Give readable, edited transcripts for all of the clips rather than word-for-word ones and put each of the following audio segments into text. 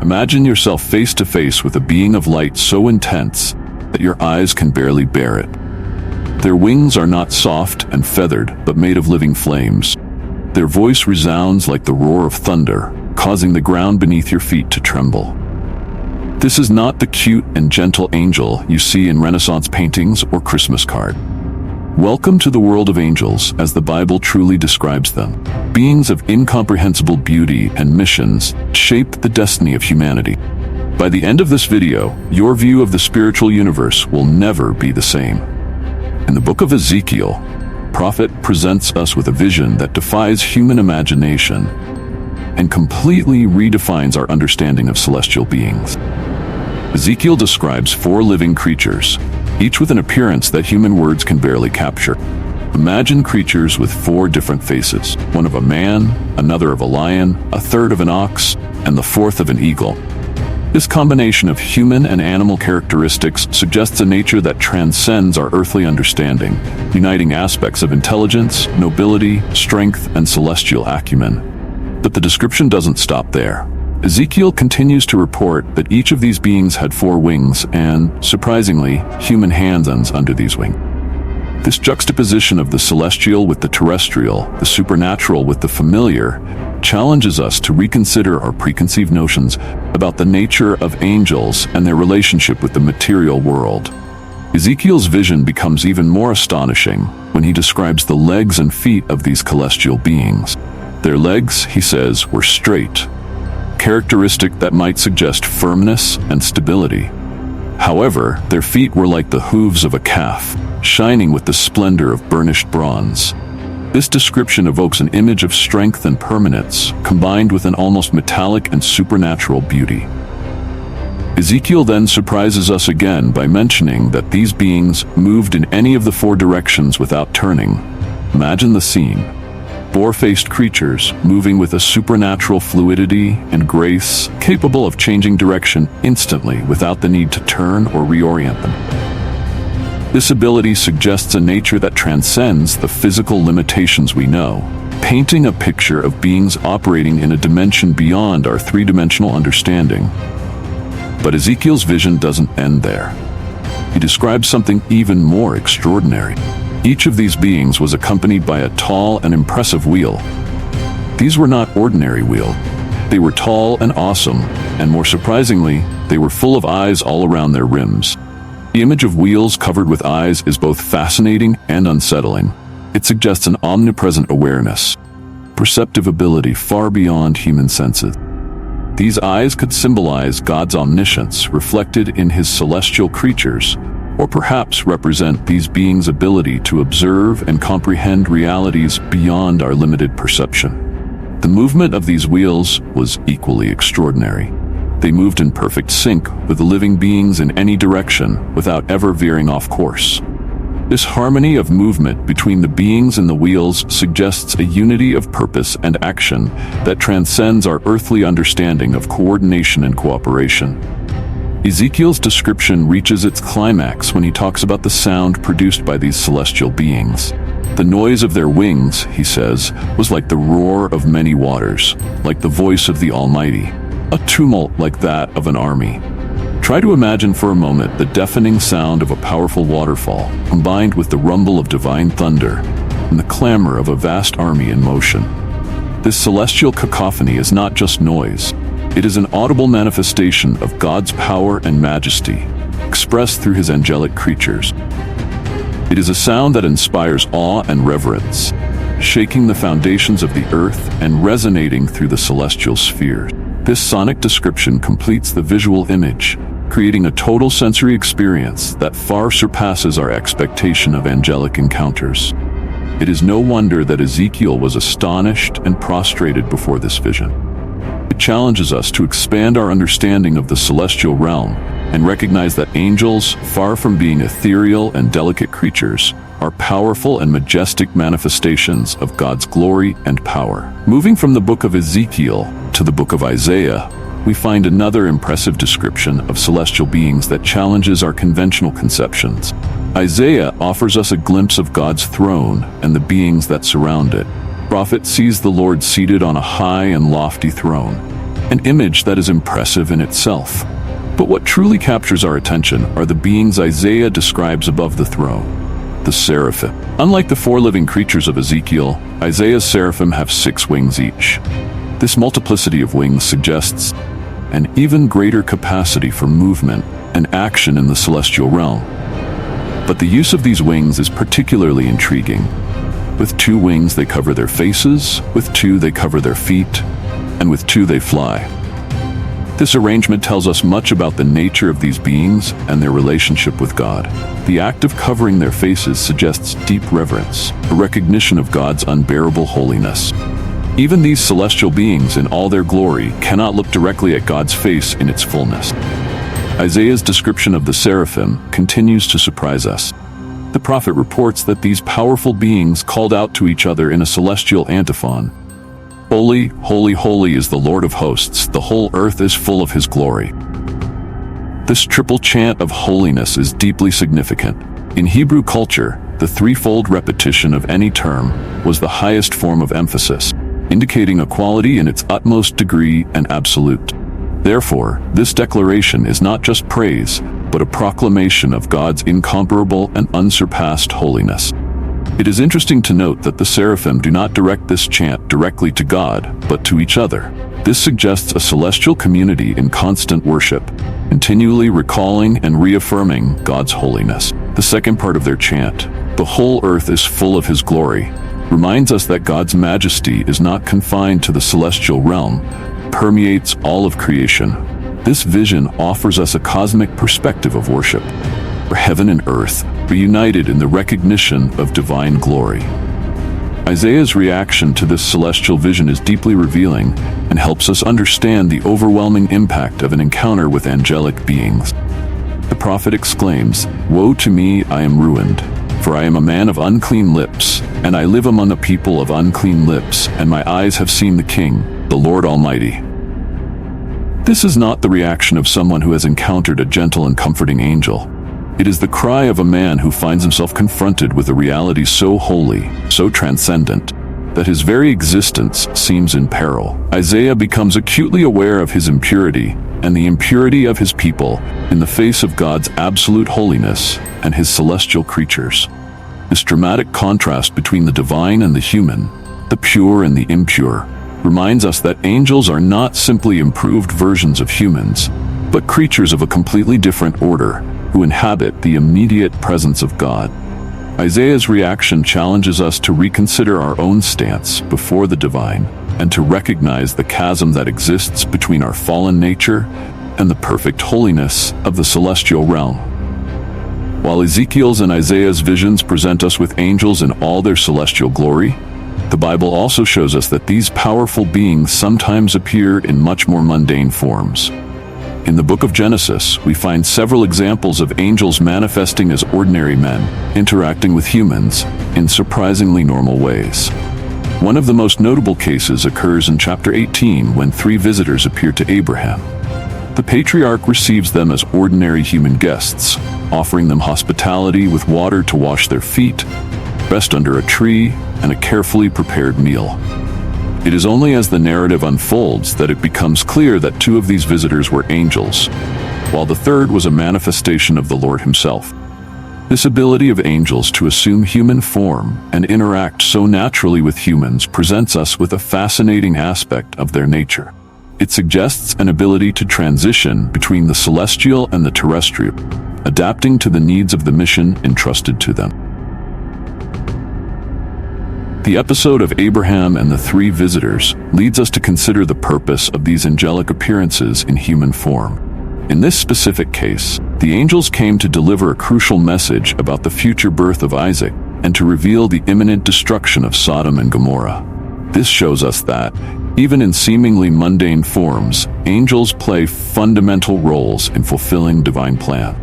Imagine yourself face to face with a being of light so intense that your eyes can barely bear it. Their wings are not soft and feathered, but made of living flames. Their voice resounds like the roar of thunder, causing the ground beneath your feet to tremble. This is not the cute and gentle angel you see in Renaissance paintings or Christmas cards. Welcome to the world of angels, as the Bible truly describes them. Beings of incomprehensible beauty and missions shape the destiny of humanity. By the end of this video, your view of the spiritual universe will never be the same. In the book of Ezekiel, prophet presents us with a vision that defies human imagination and completely redefines our understanding of celestial beings. Ezekiel describes 4 living creatures, each with an appearance that human words can barely capture. Imagine creatures with 4 different faces, one of a man, another of a lion, a third of an ox, and the fourth of an eagle. This combination of human and animal characteristics suggests a nature that transcends our earthly understanding, uniting aspects of intelligence, nobility, strength, and celestial acumen. But the description doesn't stop there. Ezekiel continues to report that each of these beings had 4 wings and, surprisingly, human hands under these wings. This juxtaposition of the celestial with the terrestrial, the supernatural with the familiar, challenges us to reconsider our preconceived notions about the nature of angels and their relationship with the material world. Ezekiel's vision becomes even more astonishing when he describes the legs and feet of these celestial beings. Their legs, he says, were straight, characteristic that might suggest firmness and stability. However, their feet were like the hooves of a calf, shining with the splendor of burnished bronze. This description evokes an image of strength and permanence, combined with an almost metallic and supernatural beauty. Ezekiel then surprises us again by mentioning that these beings moved in any of the 4 directions without turning. Imagine the scene. 4-faced creatures moving with a supernatural fluidity and grace, capable of changing direction instantly without the need to turn or reorient them. This ability suggests a nature that transcends the physical limitations we know, painting a picture of beings operating in a dimension beyond our 3-dimensional understanding. But Ezekiel's vision doesn't end there. He describes something even more extraordinary. Each of these beings was accompanied by a tall and impressive wheel. These were not ordinary wheels. They were tall and awesome, and more surprisingly, they were full of eyes all around their rims. The image of wheels covered with eyes is both fascinating and unsettling. It suggests an omnipresent awareness, perceptive ability far beyond human senses. These eyes could symbolize God's omniscience reflected in his celestial creatures, or perhaps represent these beings' ability to observe and comprehend realities beyond our limited perception. The movement of these wheels was equally extraordinary. They moved in perfect sync with the living beings in any direction without ever veering off course. This harmony of movement between the beings and the wheels suggests a unity of purpose and action that transcends our earthly understanding of coordination and cooperation. Ezekiel's description reaches its climax when he talks about the sound produced by these celestial beings. The noise of their wings, he says, was like the roar of many waters, like the voice of the Almighty, a tumult like that of an army. Try to imagine for a moment the deafening sound of a powerful waterfall, combined with the rumble of divine thunder and the clamor of a vast army in motion. This celestial cacophony is not just noise. It is an audible manifestation of God's power and majesty, expressed through his angelic creatures. It is a sound that inspires awe and reverence, shaking the foundations of the earth and resonating through the celestial spheres. This sonic description completes the visual image, creating a total sensory experience that far surpasses our expectation of angelic encounters. It is no wonder that Ezekiel was astonished and prostrated before this vision. It challenges us to expand our understanding of the celestial realm and recognize that angels, far from being ethereal and delicate creatures, are powerful and majestic manifestations of God's glory and power. Moving from the book of Ezekiel to the book of Isaiah, we find another impressive description of celestial beings that challenges our conventional conceptions. Isaiah offers us a glimpse of God's throne and the beings that surround it. The prophet sees the Lord seated on a high and lofty throne, an image that is impressive in itself. But what truly captures our attention are the beings Isaiah describes above the throne, the seraphim. Unlike the four living creatures of Ezekiel, Isaiah's seraphim have 6 wings each. This multiplicity of wings suggests an even greater capacity for movement and action in the celestial realm. But the use of these wings is particularly intriguing. With 2 wings they cover their faces, with 2 they cover their feet, and with 2 they fly. This arrangement tells us much about the nature of these beings and their relationship with God. The act of covering their faces suggests deep reverence, a recognition of God's unbearable holiness. Even these celestial beings in all their glory cannot look directly at God's face in its fullness. Isaiah's description of the seraphim continues to surprise us. The prophet reports that these powerful beings called out to each other in a celestial antiphon, "Holy, holy, holy is the Lord of hosts, the whole earth is full of his glory." This triple chant of holiness is deeply significant. In Hebrew culture, the threefold repetition of any term was the highest form of emphasis, indicating a quality in its utmost degree and absolute. Therefore, this declaration is not just praise, but a proclamation of God's incomparable and unsurpassed holiness. It is interesting to note that the seraphim do not direct this chant directly to God, but to each other. This suggests a celestial community in constant worship, continually recalling and reaffirming God's holiness. The second part of their chant, "The whole earth is full of his glory," reminds us that God's majesty is not confined to the celestial realm, permeates all of creation. This vision offers us a cosmic perspective of worship, where heaven and earth are united in the recognition of divine glory. Isaiah's reaction to this celestial vision is deeply revealing and helps us understand the overwhelming impact of an encounter with angelic beings. The prophet exclaims, "Woe to me, I am ruined, for I am a man of unclean lips, and I live among a people of unclean lips, and my eyes have seen the King, the Lord Almighty." This is not the reaction of someone who has encountered a gentle and comforting angel. It is the cry of a man who finds himself confronted with a reality so holy, so transcendent, that his very existence seems in peril. Isaiah becomes acutely aware of his impurity and the impurity of his people in the face of God's absolute holiness and his celestial creatures. This dramatic contrast between the divine and the human, the pure and the impure, reminds us that angels are not simply improved versions of humans, but creatures of a completely different order who inhabit the immediate presence of God. Isaiah's reaction challenges us to reconsider our own stance before the divine and to recognize the chasm that exists between our fallen nature and the perfect holiness of the celestial realm. While Ezekiel's and Isaiah's visions present us with angels in all their celestial glory, the Bible also shows us that these powerful beings sometimes appear in much more mundane forms. In the book of Genesis, we find several examples of angels manifesting as ordinary men, interacting with humans in surprisingly normal ways. One of the most notable cases occurs in chapter 18 when 3 visitors appear to Abraham. The patriarch receives them as ordinary human guests, offering them hospitality with water to wash their feet, rest under a tree, and a carefully prepared meal. It is only as the narrative unfolds that it becomes clear that 2 of these visitors were angels, while the third was a manifestation of the Lord himself. This ability of angels to assume human form and interact so naturally with humans presents us with a fascinating aspect of their nature. It suggests an ability to transition between the celestial and the terrestrial, adapting to the needs of the mission entrusted to them. The episode of Abraham and the 3 visitors leads us to consider the purpose of these angelic appearances in human form. In this specific case, the angels came to deliver a crucial message about the future birth of Isaac and to reveal the imminent destruction of Sodom and Gomorrah. This shows us that, even in seemingly mundane forms, angels play fundamental roles in fulfilling divine plan.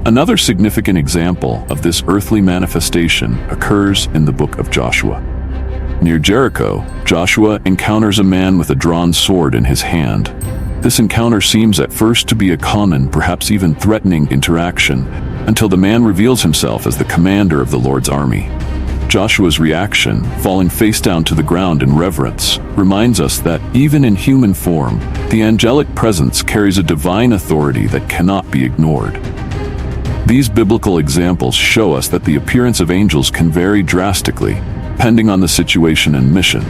Another significant example of this earthly manifestation occurs in the book of Joshua. Near Jericho, Joshua encounters a man with a drawn sword in his hand. This encounter seems at first to be a common, perhaps even threatening interaction, until the man reveals himself as the commander of the Lord's army. Joshua's reaction, falling face down to the ground in reverence, reminds us that even in human form, the angelic presence carries a divine authority that cannot be ignored. These biblical examples show us that the appearance of angels can vary drastically, depending on the situation and mission.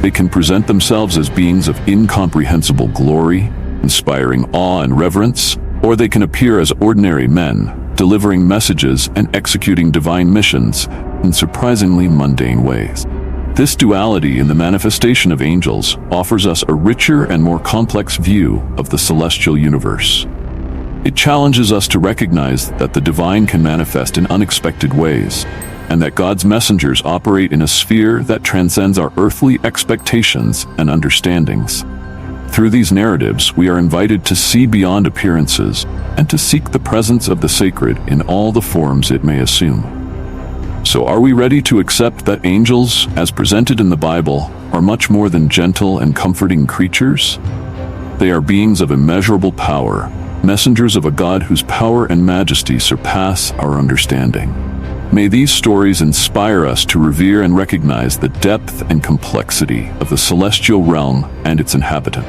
They can present themselves as beings of incomprehensible glory, inspiring awe and reverence, or they can appear as ordinary men, delivering messages and executing divine missions in surprisingly mundane ways. This duality in the manifestation of angels offers us a richer and more complex view of the celestial universe. It challenges us to recognize that the divine can manifest in unexpected ways, and that God's messengers operate in a sphere that transcends our earthly expectations and understandings. Through these narratives, we are invited to see beyond appearances and to seek the presence of the sacred in all the forms it may assume. So are we ready to accept that angels, as presented in the Bible, are much more than gentle and comforting creatures? They are beings of immeasurable power, messengers of a God whose power and majesty surpass our understanding. May these stories inspire us to revere and recognize the depth and complexity of the celestial realm and its inhabitant.